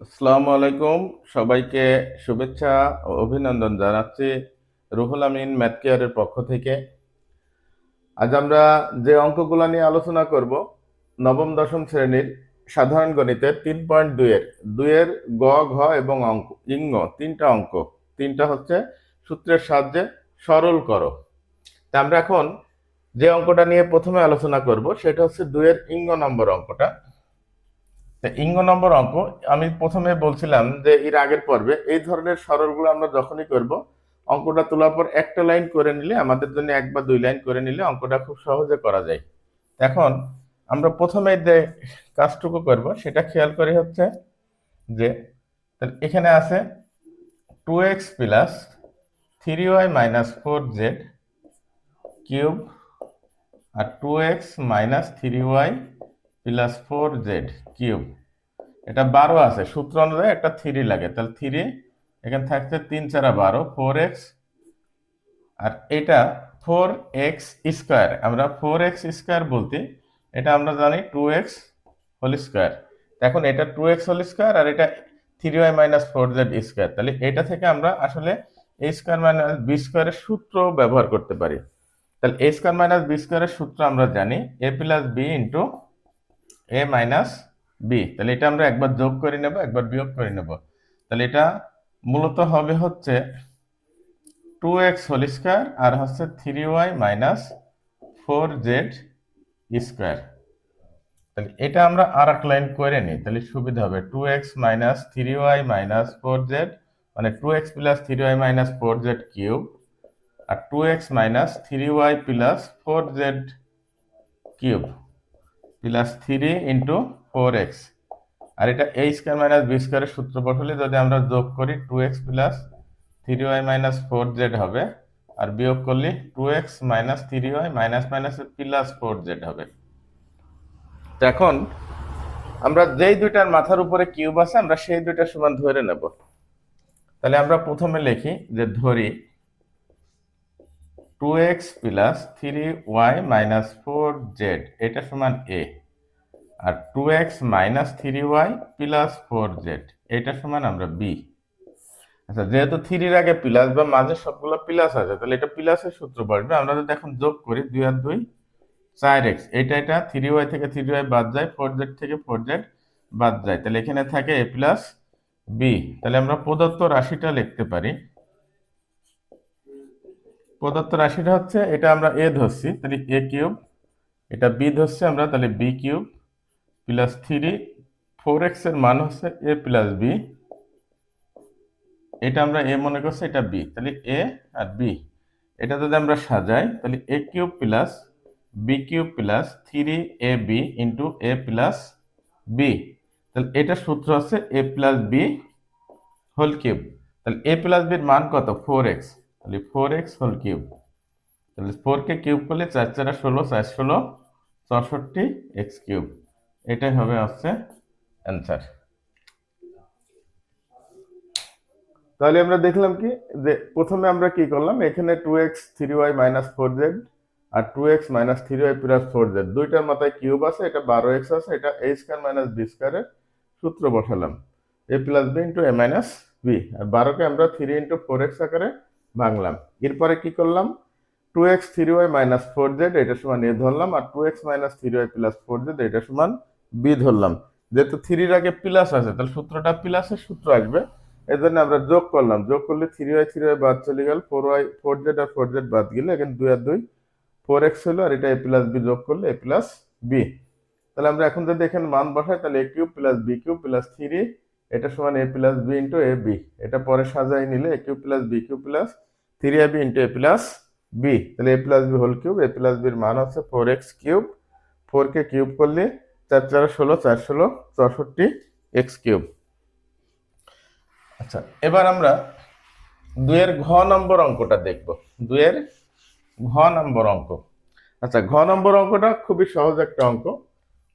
আসসালামু আলাইকুম। সবাইকে শুভেচ্ছা ও অভিনন্দন জানাচ্ছি রুহুল আমিন ম্যাথ কেয়ারের পক্ষ থেকে। আজ আমরা যে অঙ্কগুলো নিয়ে আলোচনা করব, নবম দশম শ্রেণীর সাধারণ গণিতের 3.2 এর দুইয়ের গ, ঘ এবং অঙ্ক ইঙ্গ তিনটা অঙ্ক। তিনটা হচ্ছে সূত্রের সাহায্যে সরল করো। তা আমরা এখন যে অঙ্কটা নিয়ে প্রথমে আলোচনা করব সেটা হচ্ছে দুইয়ের ইঙ্গ নম্বর অঙ্কটা। ইঙ্গ নম্বর অঙ্ক আমি প্রথমে বলছিলাম যে এর আগের পর্বে এই ধরনের সরলগুলো আমরা যখনই করব, অঙ্কটা তোলার পর একটা লাইন করে নিলে, আমাদের জন্য এক বা দুই লাইন করে নিলে অঙ্কটা খুব সহজে করা যায়। এখন আমরা প্রথমে যে কাজটুকু করব সেটা খেয়াল করি হচ্ছে যে এখানে আছে 2x plus 3y minus 4z cube আর 2x minus 3y plus 4z cube. এটা 12 আছে, সূত্র অনুযায়ী একটা 3 লাগে, তাহলে 3 এখানে থাকছে 3 4 12 4x, আর এটা 4x স্কয়ার। আমরা 4x স্কয়ার বলতে এটা আমরা জানি 2x হোল স্কয়ার। এখন এটা 2x হোল স্কয়ার আর এটা 3y মাইনাস 4z স্কয়ার, তাহলে এটা থেকে আমরা আসলে a স্কয়ার মাইনাস b স্কয়ারের সূত্র ব্যবহার করতে পারি। তাহলে a স্কয়ার মাইনাস b স্কয়ারের সূত্র আমরা জানি a plus b into a minus B. তাহলে এটা আমরা একবার যোগ করে নেব, একবার বিয়োগ করে নেব। তাহলে এটা মূলত হবে হচ্ছে 2x হোল স্কয়ার আর হচ্ছে 3y মাইনাস 4z স্কয়ার। তাহলে এটা আমরা আর এক লাইন করে নিই, তাহলে সুবিধা হবে 2x minus 3y minus 4z, মানে 2x plus 3y minus 4z cube, আর 2x minus 3y plus 4z cube plus 3 into 4x। আর এটা a স্কয়ার মাইনাস b স্কয়ারের সূত্রপাঠ হলে যদি আমরা যোগ করি 2x plus 3y minus 4z হবে, আর বিয়োগ করলে 2x minus 3y minus minus plus 4z হবে। তো এখন আমরা যেই দুইটার মাথার উপরে কিউব আছে আমরা সেই দুইটা সমান ধরে নেব। তাহলে আমরা প্রথমে লিখি যে ধরি 2x plus 3y minus 4z এটা সমান a, R 2x minus 3y plus 4z এটা সমান আমরা b। আচ্ছা, যেহেতু 3 এর আগে প্লাস বা মাঝে সবগুলো প্লাস আছে, তাহলে এটা প্লাসের সূত্র পড়বে। আমরা যদি এখন যোগ করি 2 আর 2 4x, এটা 3y থেকে 3y বাদ যায়, 4z থেকে 4z বাদ যায়, তাহলে এখানে থাকে a প্লাস b। তাহলে আমরা প্রদত্ত রাশিটা লিখতে পারি। প্রদত্ত রাশিটা হচ্ছে এটা আমরা a ধরছি, তাহলে a কিউব, এটা b ধরছি আমরা, তাহলে b কিউব প্লাস 3 4x এর মান হচ্ছে a প্লাস b, এটা আমরা a মনে করছি, এটা b, তাহলে a আর b। এটা যদি আমরা সাজাই তাহলে a cube plus b cube plus 3ab into a plus b। তাহলে এটা সূত্র হচ্ছে a plus b whole cube. তাহলে a প্লাস b এর মান কত? 4x, তাহলে 4x হোল কিউব। তাহলে 4 কে কিউব করলে 4 4 16, 4 16 64 x কিউব। এটাই হবে হচ্ছে অ্যান্সার। তাহলে আমরা দেখলাম কি যে প্রথমে আমরা কি করলাম, এখানে 2x 3y মাইনাস 4z আর 2x minus 3y plus 4z দুইটার মাথায় কিউব আছে, এটা 12x আছে, এটা a স্কয়ার মাইনাস b স্কয়ারের সূত্র বসালাম a plus b into a minus b, আর 12কে আমরা 3 ইন্টু 4x আকারে ভাঙলাম। এরপরে কি করলাম, 2x 3y মাইনাস 4z এটা সমান a ধরলাম, আর 2x minus 3y plus 4z এটা সমান b ধরলাম। যেহেতু 3 এর আগে প্লাস আছে তাহলে সূত্রটা প্লাসের সূত্র আসবে, এই জন্য আমরা যোগ করলাম। যোগ করলে 3y বাদ চলে গেল, 4z আর 4z বাদ গেলে এখানে 2 আর 2 4x হলো, আর এটা a প্লাস b যোগ করলে a প্লাস b। তাহলে আমরা এখন যদি এখানে মান বসাই তাহলে a cube plus b cube plus 3 এটা সমান a plus b into a b। এটা পরে সাজাই নিলে a cube plus b cube plus 3ab into a plus b, তাহলে a plus b whole cube. a plus b এর মান হচ্ছে 4x কিউব, 4 কে কিউব করলে 4 4 16, 4 16 64 x কিউব। আচ্ছা, এবার আমরা দুইয়ের ঘ নম্বর অঙ্কটা দেখব। দুইয়ের ঘ নম্বর অঙ্ক। আচ্ছা, ঘ নম্বর অঙ্কটা খুবই সহজ একটা অঙ্ক।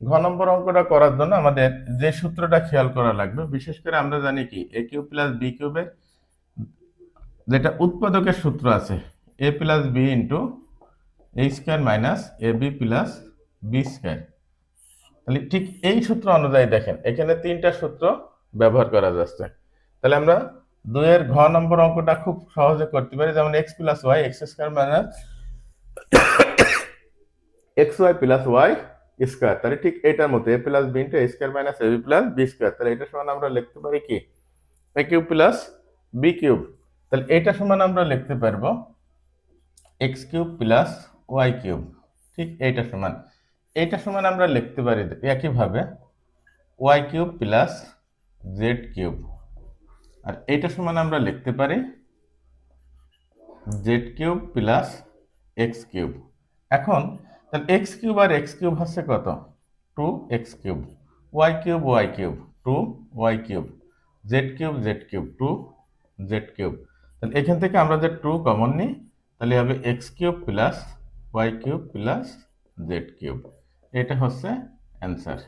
ঘ নম্বর অঙ্কটা করার জন্য আমাদের যে সূত্রটা খেয়াল করা লাগবে, বিশেষ করে আমরা জানি কি a কিউব প্লাস b কিউবের যেটা উৎপাদকের সূত্র আছে a plus b into a square minus A B plus B square. তাহলে ঠিক এই সূত্র অনুযায়ী দেখেন এখানে তিনটা সূত্র ব্যবহার করা যাচ্ছে। তাহলে আমরা 2 এর ঘ নম্বর অঙ্কটা খুব সহজে করতে পারি, যেমন x plus Y X square minus X Y plus Y square. তাহলে ঠিক এটার মতো A plus B into A square minus A B plus B square. তাহলে এটা সমান আমরা লিখতে পারি কি A cube plus B cube. তাহলে এটা সমান আমরা লিখতে পারবো X cube plus Y cube. ঠিক এইটা সমান আমরা লিখতে পারি একইভাবে Y cube plus Z cube. আর এইটা সমান আমরা লিখতে পারি Z cube plus X cube. এখন তাহলে এক্স কিউব আর এক্স কিউব হচ্ছে কত? 2x cube. Y cube 2y cube. Z cube 2z cube. তাহলে এখান থেকে আমরা যে 2 কমন নিই, তাহলে হবে X cube plus Y cube plus Z cube. এটা হচ্ছে অ্যান্সার।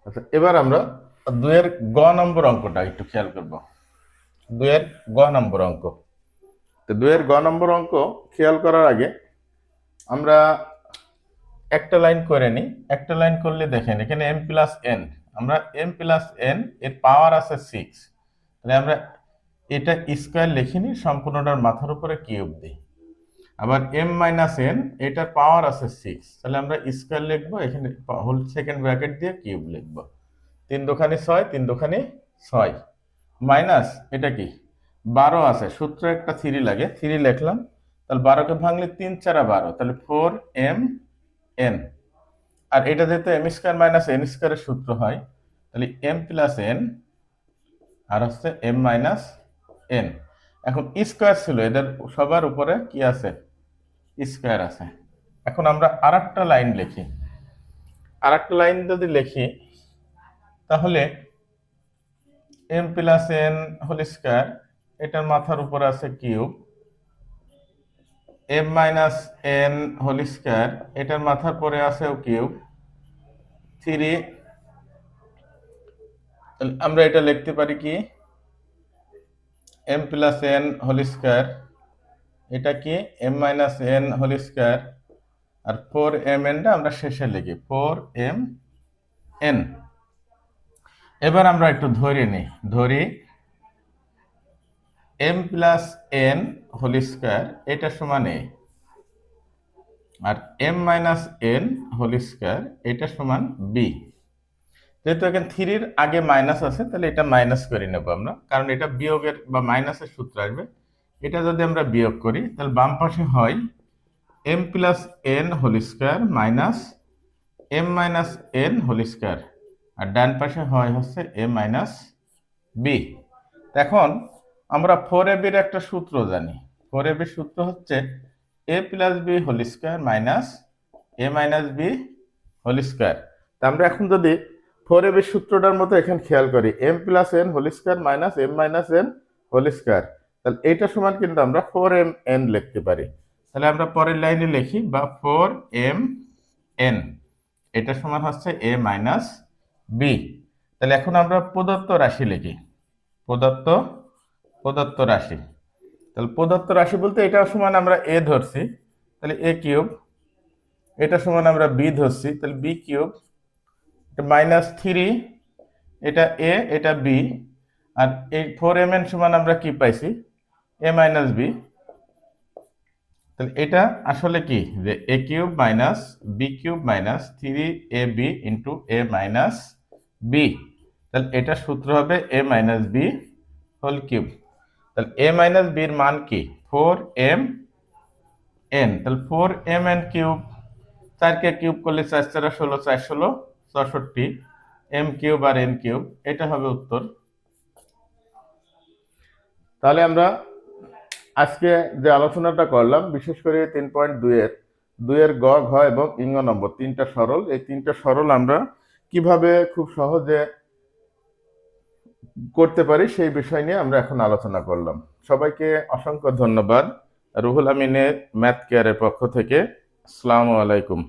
আচ্ছা, এবার আমরা 2 এর গ নম্বর অঙ্কটা একটু খেয়াল করব। 2 এর গ নম্বর অঙ্ক। তো 2 এর গ নম্বর অঙ্ক খেয়াল করার আগে আমরা একটা লাইন করে নিই। একটা লাইন করলে দেখেন এখানে m প্লাস n, আমরা m প্লাস n এর পাওয়ার আছে 6। তাহলে আমরা এটা স্কয়ার লিখিনি, সম্পূর্ণটার মাথার উপরে কিউব দিই। আবার m মাইনাস n এটার পাওয়ার আছে 6, তাহলে আমরা স্কয়ার লিখবো, এখানে হোল সেকেন্ড ব্র্যাকেট দিয়ে কিউব লিখবো। 3 দুখানি 6, 3 দুখানি 6 মাইনাস এটা কি 12 আছে, সূত্র একটা 3 লাগে, 3 লিখলাম। তাহলে 12কে ভাঙলে 3 4 12, তাহলে 4mn। আর এটা যেহেতু এম স্কয়ার মাইনাস এন স্কয়ারের সূত্র হয়, তাহলে এম প্লাস এন আর হচ্ছে এম মাইনাস এন। এখন স্কয়ার ছিল, এদের সবার উপরে কি আছে? স্কয়ার আছে। এখন আমরা আরেকটা লাইন লিখি। আরেকটা লাইন যদি লিখি তাহলে M plus N whole square, এটার মাথার উপর আছে cube. M minus N whole square, এটার মাথার পরে আছে কিউব 3। আমরা এটা লিখতে পারি কি m plus N whole square, এটা কি m minus N whole square, আর 4mn টা আমরা শেষে লিখি 4mn। এবার আমরা একটু ধরি m plus N whole square এটা সমান a, আর m minus N whole square এটা সমান b। যেহেতু এখানে 3 এর আগে মাইনাস আছে, তাহলে এটা মাইনাস করে নেব আমরা, কারণ এটা বিয়োগের বা মাইনাসের সূত্র আসবে। এটা যদি আমরা বিয়োগ করি তাহলে বাম পাশে হয় m plus N whole square minus m minus N whole square, আর ডান পাশে হয় হচ্ছে a মাইনাস b। এখন আমরা 4ab এর একটা সূত্র জানি। 4ab এর সূত্র হচ্ছে a plus b whole square minus a minus b whole square. তা আমরা এখন যদি 4ab এর সূত্রটার মতো এখানে খেয়াল করি m plus N whole square minus m minus N whole square, তাহলে এটা সমান কিন্তু আমরা 4mn লিখতে পারি। তাহলে আমরা পরের লাইনে লিখি বা 4mn, এটা সমান হচ্ছে a মাইনাস b। তাহলে এখন আমরা প্রদত্ত রাশি লিখি। প্রদত্ত রাশি, তাহলে প্রদত্ত রাশি বলতে এটা সমান আমরা a ধরছি, তাহলে a কিউব। এটা সমান আমরা b ধরছি, তাহলে b কিউব। এটা মাইনাস 3, এটা a এটা b। আর এই 4mn সমান আমরা কি পাইছি? a minus b। তাহলে এটা আসলে কি যে a cube minus b cube minus 3ab into a minus b। তাহলে এটা সূত্র হবে a minus b whole cube. তাহলে a মাইনাস b এর মান কি? 4mn। তাহলে 4mn কিউব, 4 কে কিউব করলে 4 4 16, 4 16 64, m কিউব আর n কিউব, এটা হবে উত্তর। তাহলে আমরা আজকে যে আলোচনাটা করলাম, বিশেষ করে 3.2 এর 2 এর গ, ঘ এবং ইঙ্গ নম্বর 3টা সরল, এই 3টা সরল আমরা কিভাবে খুব সহজে করতে পারি সেই বিষয় নিয়ে আমরা এখন আলোচনা করলাম। সবাইকে অসংখ্য ধন্যবাদ। রুহুল আমিনের ম্যাথ কেয়ারের পক্ষ থেকে। আসসালামু আলাইকুম।